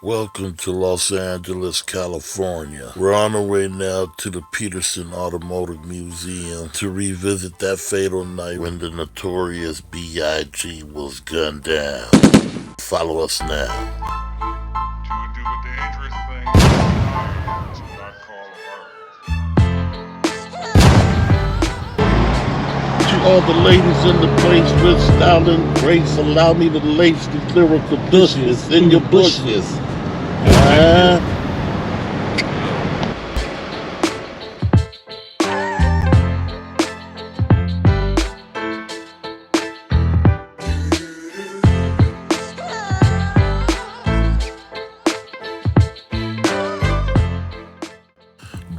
Welcome to Los Angeles, California. We're on our way now to the Peterson Automotive Museum to revisit that fatal night when the Notorious B.I.G. was gunned down. Follow us now. To do a dangerous thing, to not call her. To all the ladies in the place with style and grace, allow me to lace these lyrical bushes in your bushes.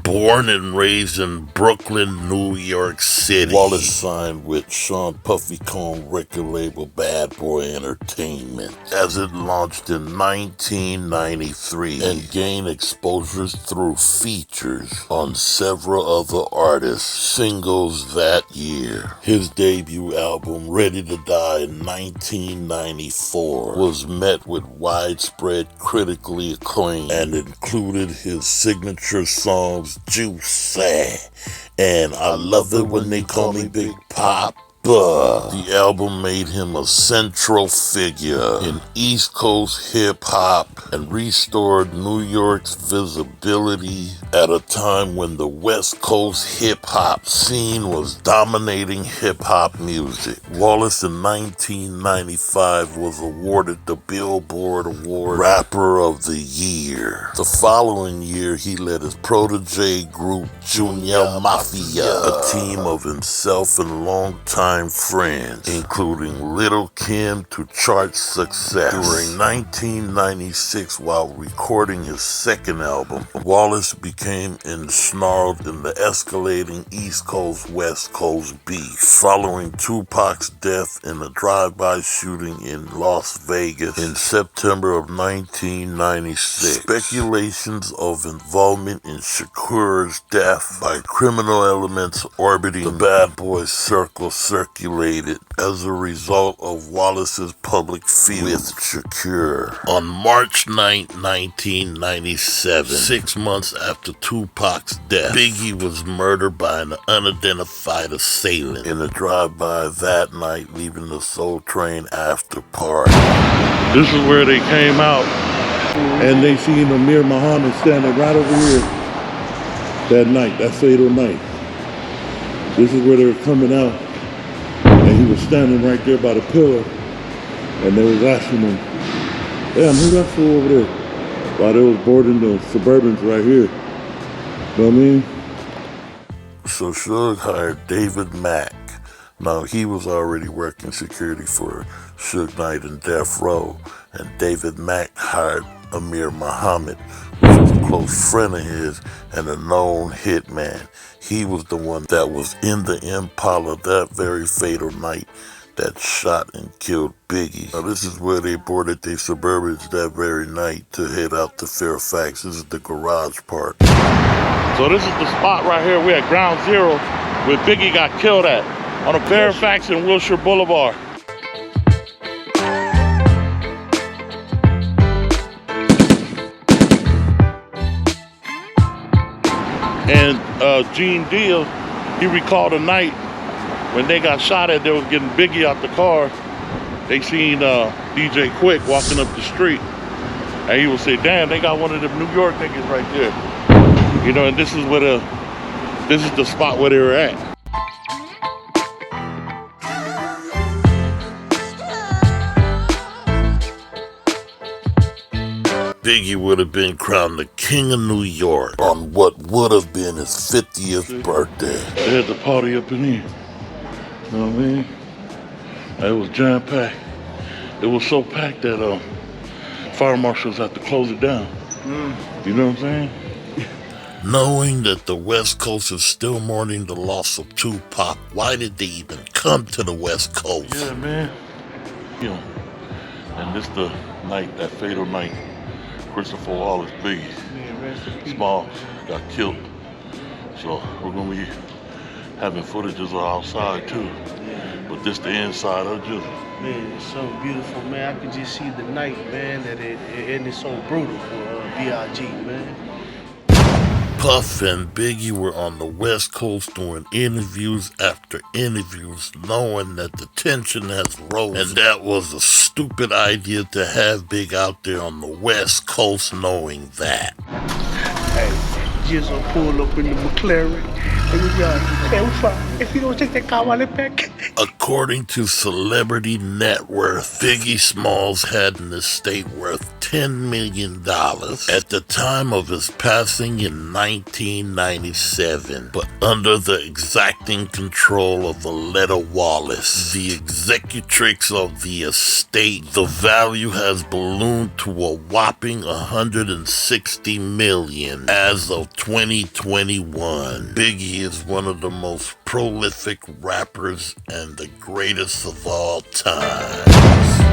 Born and raised in Brooklyn, New York City, Wallace signed with Sean Puffy Combs record label Bad Boy Entertainment as it launched in 1993 and gained exposures through features on several other artists' singles that year. His debut album, Ready to Die in 1994, was met with widespread critically acclaim and included his signature songs Juicy and I Love It When They Call Me Big Papa. The album made him a central figure in East Coast hip-hop and restored New York's visibility at a time when the West Coast hip-hop scene was dominating hip-hop music. Wallace in 1995 was awarded the Billboard Award Rapper of the Year. The following year, he led his protege group Junior Mafia, a team of himself and longtime friends, including Little Kim, to chart success. During 1996, while recording his second album, Wallace became ensnarled in the escalating East Coast-West Coast beef, following Tupac's death in a drive-by shooting in Las Vegas in September of 1996. Speculations of involvement in Shakur's death by criminal elements orbiting the Bad Boy circle circulated as a result of Wallace's public feud with Shakur. On March 9, 1997, 6 months after Tupac's death, Biggie was murdered by an unidentified assailant in a drive-by that night, leaving the Soul Train after party. This is where they came out and they seen Amir Muhammad standing right over here that night, that fatal night. This is where they were coming out. And he was standing right there by the pillar, and they was asking him, damn, who that fool over there? While they was boarding the Suburbans right here. You know what I mean? So Suge hired David Mack. Now, he was already working security for Suge Knight and Death Row, and David Mack hired Amir Muhammad, which was a close friend of his and a known hitman. He was the one that was in the Impala that very fatal night that shot and killed Biggie. Now, this is where they boarded their Suburbans that very night to head out to Fairfax. This is the garage part. So this is the spot right here. We're at Ground Zero where Biggie got killed at, on a Fairfax and Wilshire Boulevard. And Gene Deal, he recalled a night when they got shot at, they was getting Biggie out the car. They seen DJ Quick walking up the street. And he would say, damn, they got one of them New York niggas right there. You know, and this is the spot where they were at. Biggie would have been crowned the King of New York on what would have been his 50th birthday. They had the party up in here. You know what I mean? It was jam-packed. It was so packed that fire marshals had to close it down. You know what I'm saying? Knowing that the West Coast is still mourning the loss of Tupac, why did they even come to the West Coast? Yeah, man. You know, and this the night, that fatal night, Christopher Wallace, Biggie Smalls got killed. So we're gonna be having footages outside too. But this the inside of Jizzle. Man, it's so beautiful, man. I could just see the night, man, and it's so brutal for B.I.G, man. Puff and Biggie were on the West Coast doing interviews after interviews, knowing that the tension has rose, and that was a stupid idea to have Big out there on the West Coast knowing that. Hey, Jizzle pull up in the McLaren, and we got, hey, we fine. If you don't take that car while it back. According to Celebrity Net Worth, Biggie Smalls had an estate worth $10 million at the time of his passing in 1997, but under the exacting control of Aletta Wallace, the executrix of the estate, the value has ballooned to a whopping $160 million as of 2021. Biggie is one of the most prolific rappers and the greatest of all time.